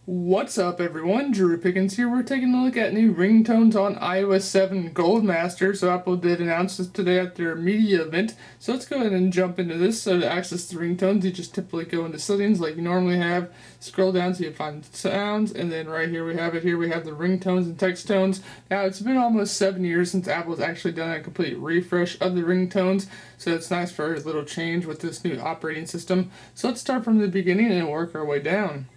What's up everyone, Drew Pickens here. We're taking a look at new ringtones on iOS 7 Goldmaster. So Apple did announce this today at their media event. So let's go ahead and jump into this. So to access the ringtones, you just typically go into settings like you normally have. Scroll down so you find sounds, and then right here we have it. Here we have the ringtones and text tones. Now it's been almost 7 years since Apple's actually done a complete refresh of the ringtones. So it's nice for a little change with this new operating system. So let's start from the beginning and work our way down.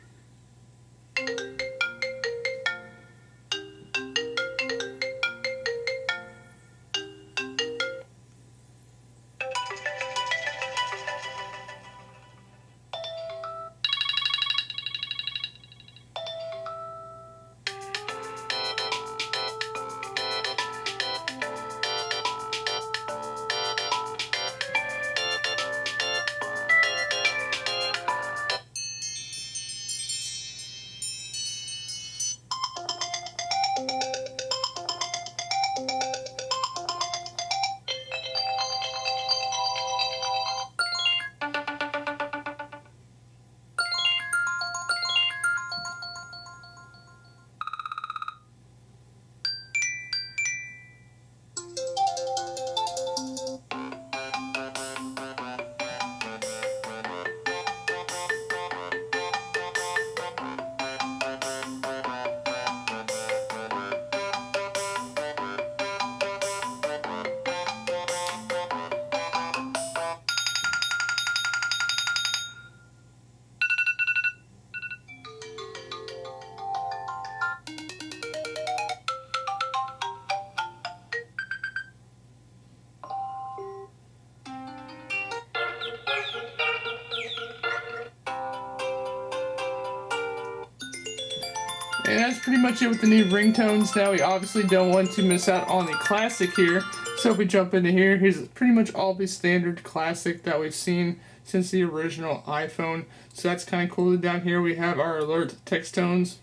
And that's pretty much it with the new ringtones. Now we obviously don't want to miss out on the classic here. So if we jump into here, here's pretty much all the standard classic that we've seen since the original iPhone. So that's kind of cool. Down here we have our alert text tones.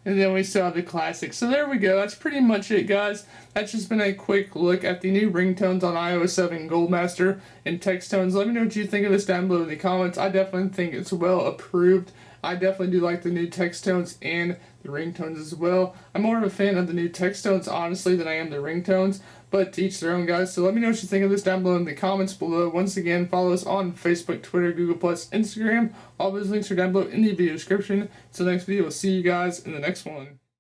And then we still have the classic. So there we go. That's pretty much it, guys. That's just been a quick look at the new ringtones on iOS 7 Goldmaster and text tones. Let me know what you think of this down below in the comments. I definitely think it's well approved. I definitely do like the new text tones and the ringtones as well. I'm more of a fan of the new text tones, honestly, than I am the ringtones. But to each their own, guys. So let me know what you think of this down below in the comments below. Once again, follow us on Facebook, Twitter, Google+, Instagram. All those links are down below in the video description. So next video, we'll see you guys in the next one.